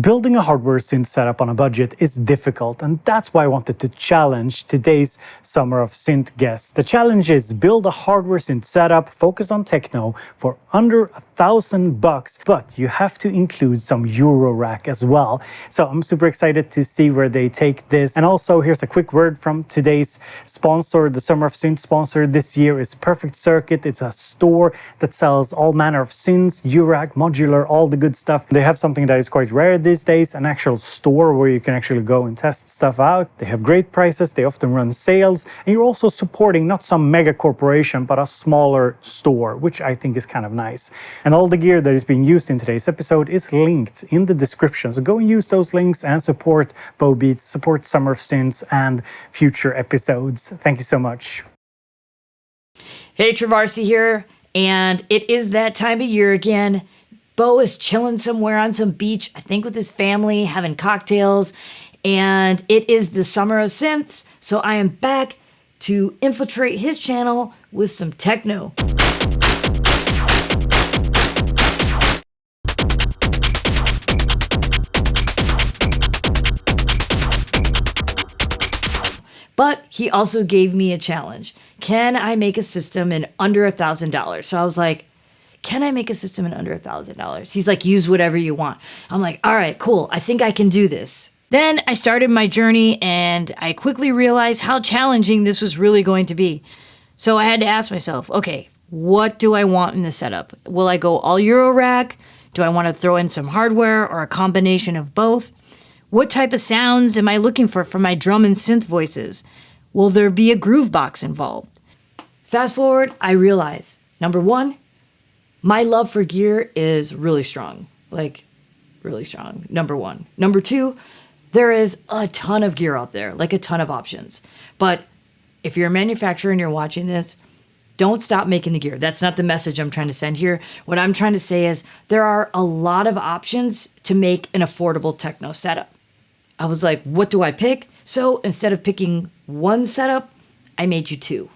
Building a hardware synth setup on a budget is difficult, and that's why I wanted to challenge today's Summer of Synth guest. The challenge is build a hardware synth setup, focus on techno for under $1,000, but you have to include some eurorack as well. So I'm super excited to see where they take this. And also here's a quick word from today's sponsor. The Summer of Synth sponsor this year is Perfect Circuit. It's a store that sells all manner of synths, eurorack, modular, all the good stuff. They have something that is quite rare these days, an actual store where you can actually go and test stuff out. They have great prices, they often run sales, and you're also supporting not some mega corporation, but a smaller store, which I think is kind of nice. And all the gear that is being used in today's episode is linked in the description. So go and use those links and support BoBeats, support Summer of Synths and future episodes. Thank you so much. Hey, Travarsi here, and it is that time of year again. Bo is chilling somewhere on some beach, I think with his family, having cocktails, and it is the Summer of Synths, so I am back to infiltrate his channel with some techno. But he also gave me a challenge. Can I make a system in under $1,000? So I was like, can I make a system in under $1,000? He's like, use whatever you want. I'm like, all right, cool. I think I can do this. Then I started my journey and I quickly realized how challenging this was really going to be. So I had to ask myself, okay, what do I want in the setup? Will I go all eurorack? Do I want to throw in some hardware or a combination of both? What type of sounds am I looking for my drum and synth voices? Will there be a groove box involved? Fast forward, I realize, number one, my love for gear is really strong, like really strong, number one. Number two, there is a ton of gear out there, like a ton of options. But if you're a manufacturer and you're watching this, don't stop making the gear. That's not the message I'm trying to send here. What I'm trying to say is there are a lot of options to make an affordable techno setup. I was like, what do I pick? So instead of picking one setup, I made you two.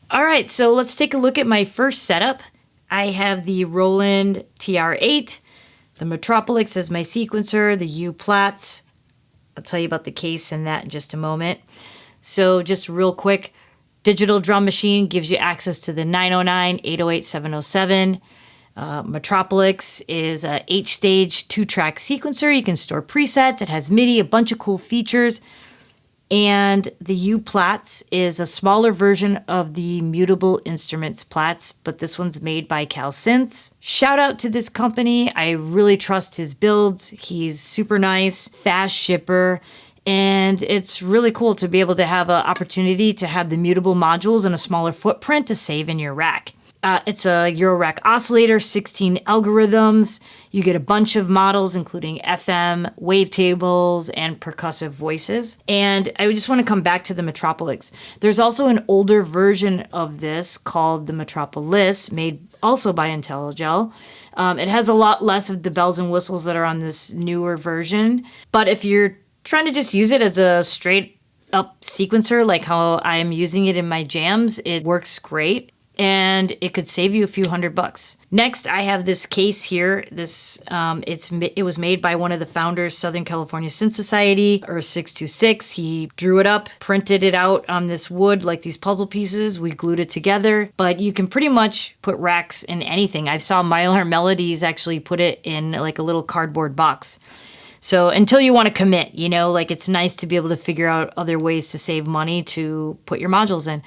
All right, so let's take a look at my first setup. I have the Roland TR8, the Metropolix as my sequencer, the U-Plats. I'll tell you about the case and that in just a moment. So just real quick, digital drum machine gives you access to the 909, 808, 707. Metropolix is a 8-stage 2-track sequencer. You can store presets. It has MIDI, a bunch of cool features. And the U-Plats is a smaller version of the Mutable Instruments Plats, but this one's made by Synths. Shout out to this company. I really trust his builds. He's super nice, fast shipper, and it's really cool to be able to have an opportunity to have the mutable modules in a smaller footprint to save in your rack. It's a eurorack oscillator, 16 algorithms. You get a bunch of models, including FM, wavetables, and percussive voices. And I just want to come back to the Metropolix. There's also an older version of this called the Metropolis, made also by IntelliGel. It has a lot less of the bells and whistles that are on this newer version. But if you're trying to just use it as a straight up sequencer, like how I'm using it in my jams, it works great. And it could save you a few $100. Next, I have this case here. It was made by one of the founders, Southern California Synth Society, or 626. He drew it up, printed it out on this wood like these puzzle pieces. We glued it together, but you can pretty much put racks in anything. I saw Mylar Melodies actually put it in like a little cardboard box. So until you want to commit, like it's nice to be able to figure out other ways to save money to put your modules in.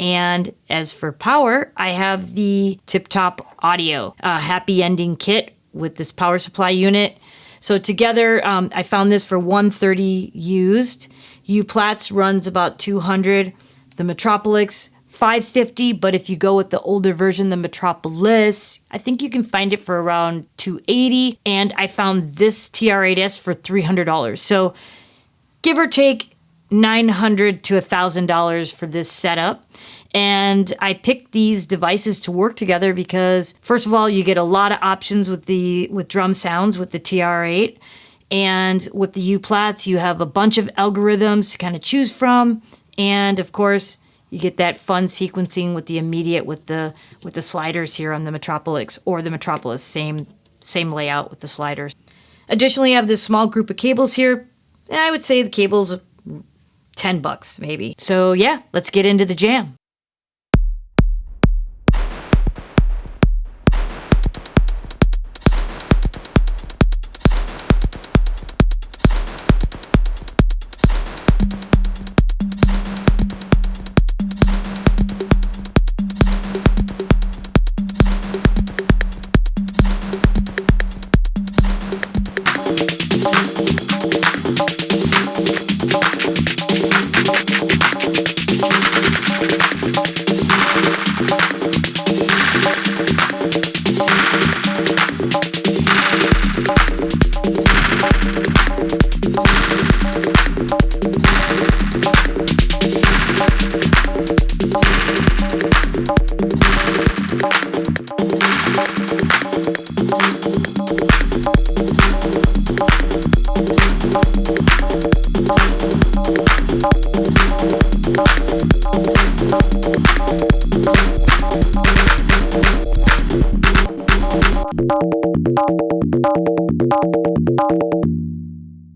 And as for power, I have the Tip Top Audio Happy Ending kit with this power supply unit. So together, I found this for $130 used. U-Plats runs about $200. The Metropolix, $550. But if you go with the older version, the Metropolis, I think you can find it for around $280. And I found this TR8S for $300. So give or take $900 to $1,000 for this setup. And I picked these devices to work together because, first of all, you get a lot of options with drum sounds with the TR8. And with the U-Plats, you have a bunch of algorithms to kind of choose from. And of course, you get that fun sequencing with the immediate with the sliders here on the Metropolix or the Metropolis, same layout with the sliders. Additionally, I have this small group of cables here. And I would say the cable's $10 maybe. So yeah, let's get into the jam.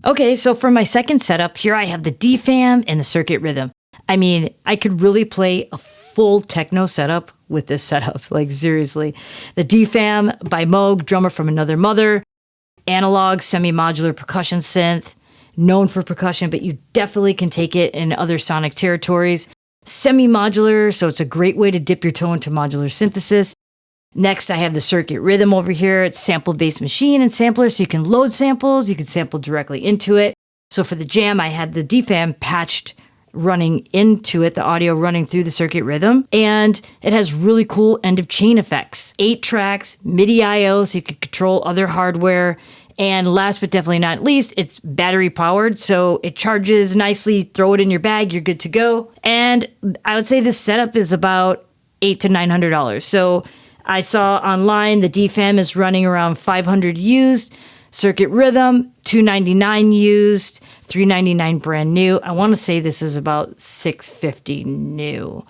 Okay, so for my second setup, here I have the DFAM and the circuit rhythm. I mean, I could really play a full techno setup with this setup, like seriously. The DFAM by Moog, drummer from another mother, analog semi-modular percussion synth, known for percussion, but you definitely can take it in other sonic territories. Semi-modular, so it's a great way to dip your toe into modular synthesis. Next, I have the circuit rhythm over here. It's sample-based machine and sampler, so you can load samples, you can sample directly into it. So for the jam, I had the DFAM patched running into it, the audio running through the circuit rhythm, and it has really cool end-of-chain effects. 8 tracks, MIDI I/O, so you can control other hardware, and last but definitely not least, it's battery powered, so it charges nicely, throw it in your bag, you're good to go. And I would say this setup is about $800 to $900. So I saw online the DFAM is running around $500 used, circuit rhythm $299 used, $399 brand new. I want to say this is about $650 new.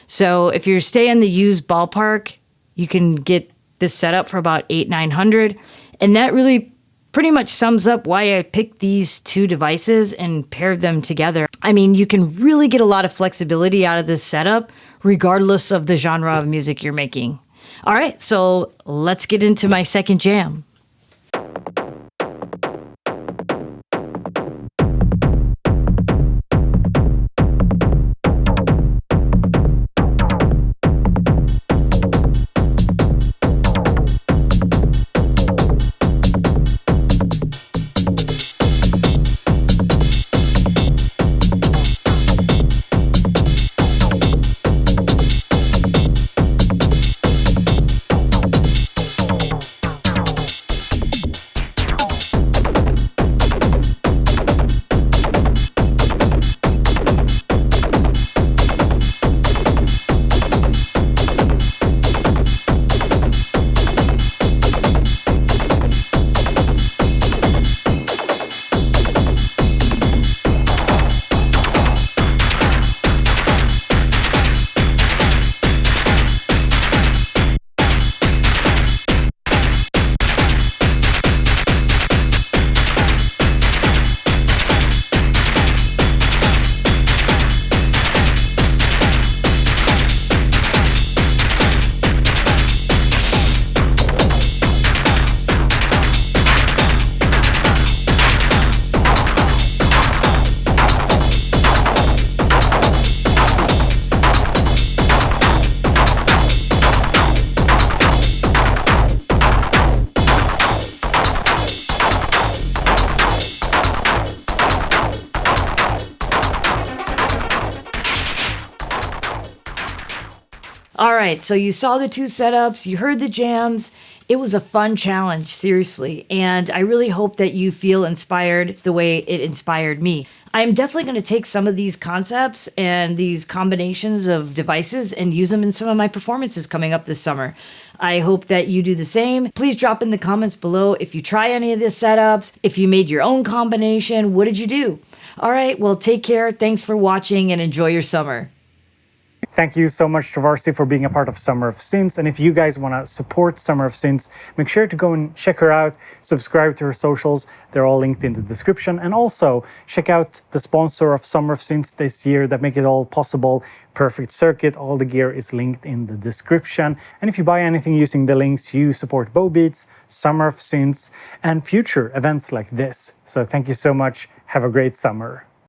So if you stay in the used ballpark, you can get this setup for about $800-900, and that really pretty much sums up why I picked these two devices and paired them together. I mean, you can really get a lot of flexibility out of this setup, regardless of the genre of music you're making. All right, so let's get into my second jam. All right, so you saw the two setups, you heard the jams. It was a fun challenge, seriously, and I really hope that you feel inspired the way it inspired me. I'm definitely going to take some of these concepts and these combinations of devices and use them in some of my performances coming up this summer. I hope that you do the same. Please drop in the comments below if you try any of the setups, if you made your own combination, what did you do? All right, well, take care. Thanks for watching and enjoy your summer. Thank you so much to Varsity for being a part of Summer of Synths. And if you guys want to support Summer of Synths, make sure to go and check her out, subscribe to her socials. They're all linked in the description. And also check out the sponsor of Summer of Synths this year that make it all possible, Perfect Circuit. All the gear is linked in the description. And if you buy anything using the links, you support BoBeats, Summer of Synths, and future events like this. So thank you so much. Have a great summer.